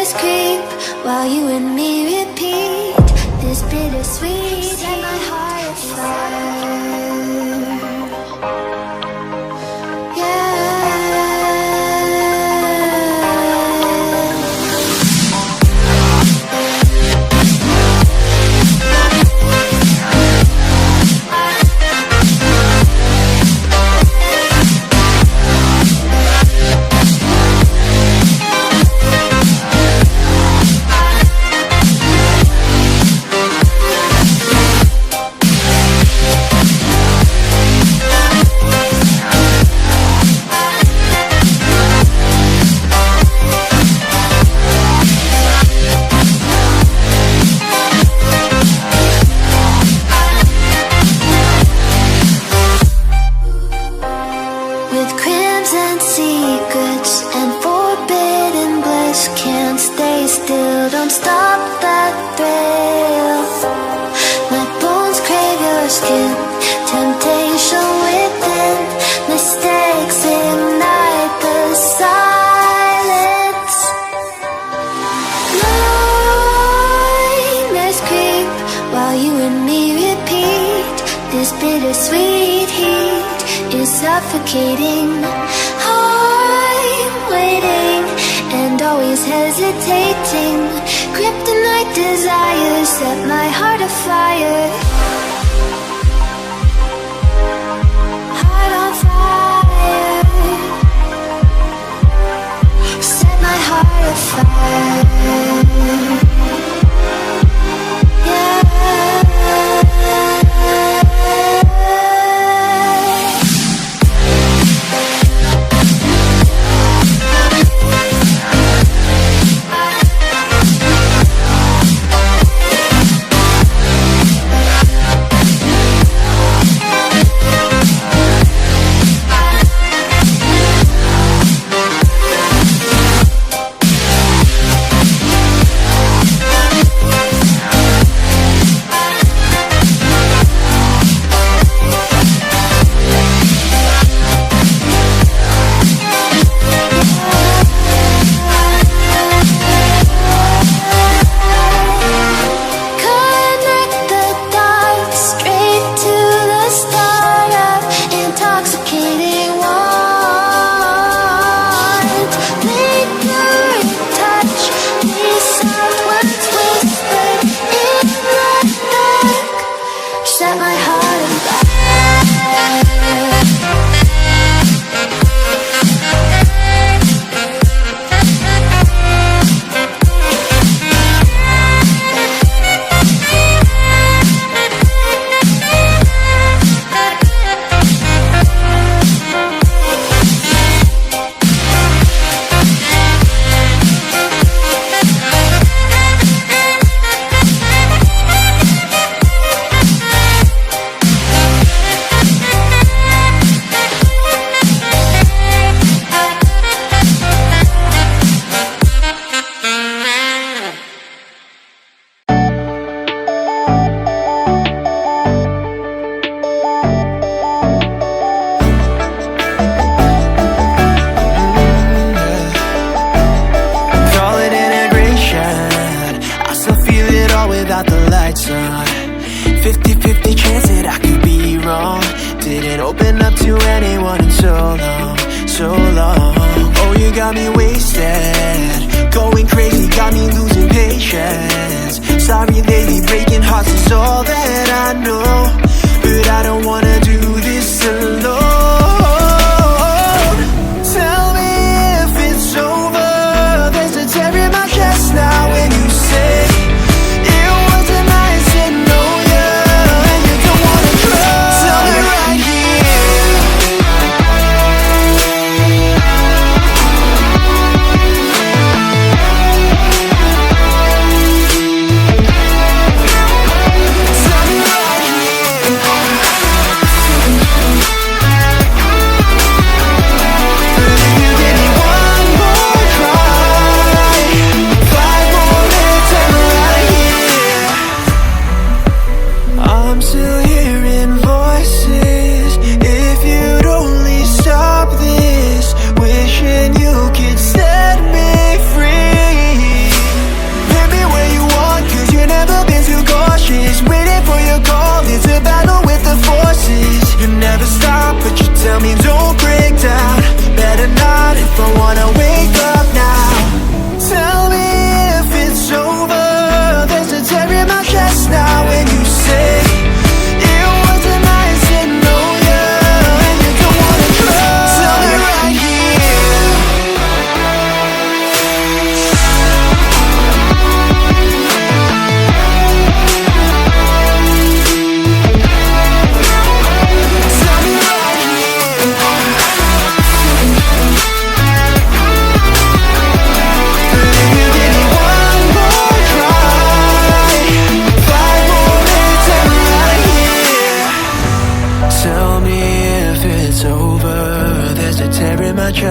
nightmares creep while you and me repeat this bittersweet. Set my heart afire. Bittersweet heat is suffocating. I'm waiting and always hesitating. Kryptonite desires set my heart afire. Heart on fire. Set my heart afire. Yeah.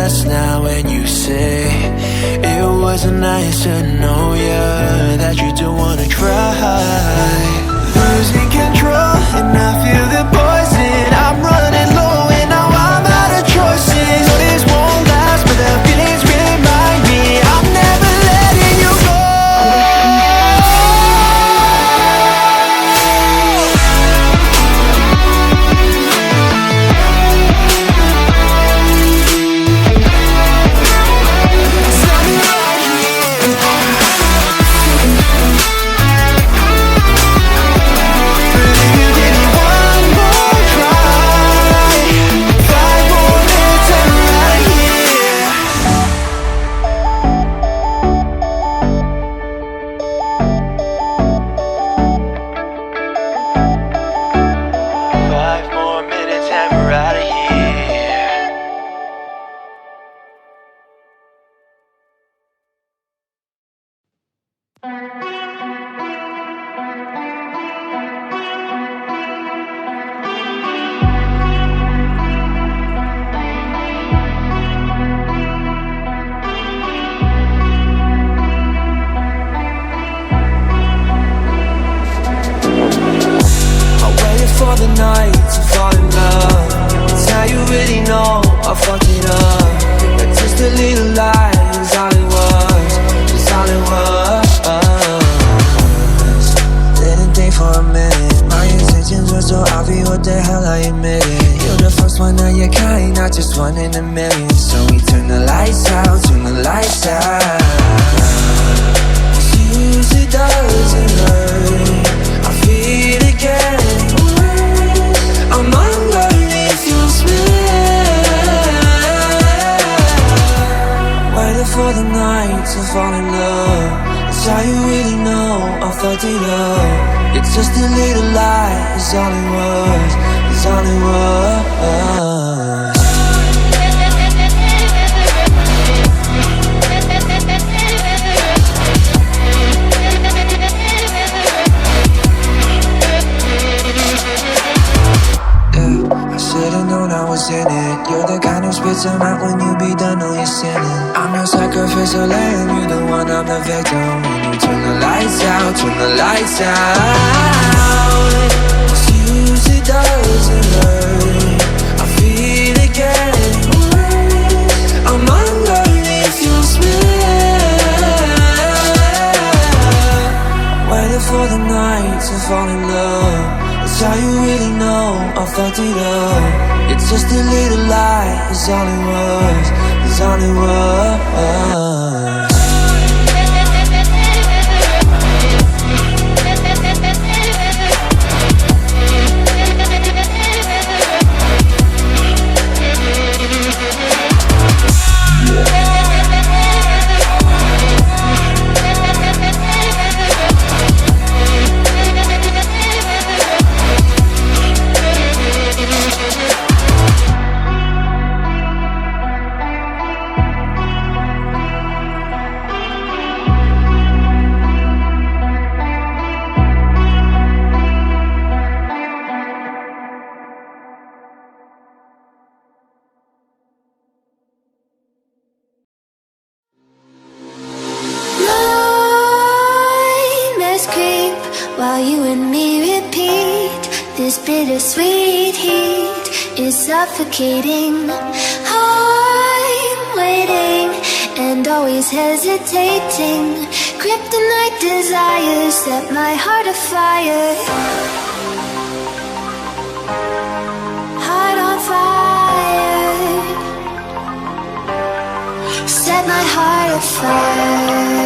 stress now when you say it wasn't nice to know ya, that you don't wanna try. Losing control and I feel the poison. I'm running low and now I'm out of choices. This won't last, but the feelings remind me I'm never letting you go. For the night to fall in love, it's how you really know I fucked it up. It's just a little lie, it's all it was, it's all it was. Didn't think for a minute, my intentions were so obvious, what the hell I admitted. You're the first one of your kind, not just one in a million. So we turn the lights out, turn the lights out. Usually doesn't hurt, I feel it again. I'm underneath your smell, waiting for the night to fall in love. It's how you really know I fucked it up. It's just a little lie, it's all it was, it's all it was. Should've known I was in it. You're the kind who spits them out when you be done, know you're sinning. I'm your sacrificial lamb, you the one, I'm the victim. When you turn the lights out, turn the lights out. Cause usually doesn't hurt, I feel it again. I'm underneath your smell, waiting for the night to fall in love. It's how you really know I fucked it up. It's just a little lie, it's all it was, it's all it was. While you and me repeat, this bittersweet heat is suffocating. I'm waiting and always hesitating. Kryptonite desires set my heart afire. Heart on fire. Set my heart afire.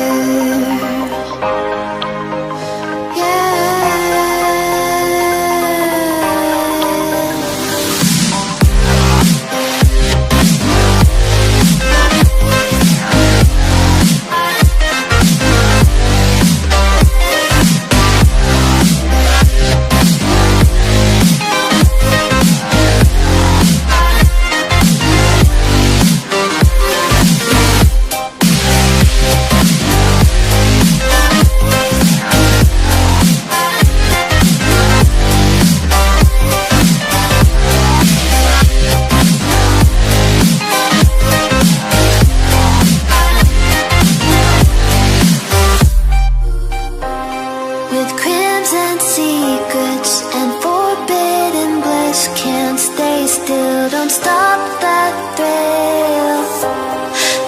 still don't stop that thrill.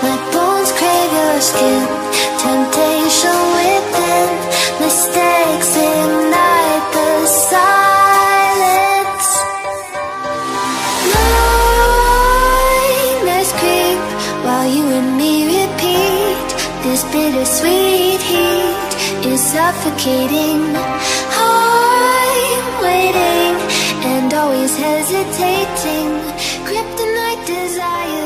My bones crave your skin, temptation within, mistakes ignite the silence. Nightmares creep while you and me repeat. This bittersweet heat is suffocating. I'm waiting and always hesitating. Kryptonite desire.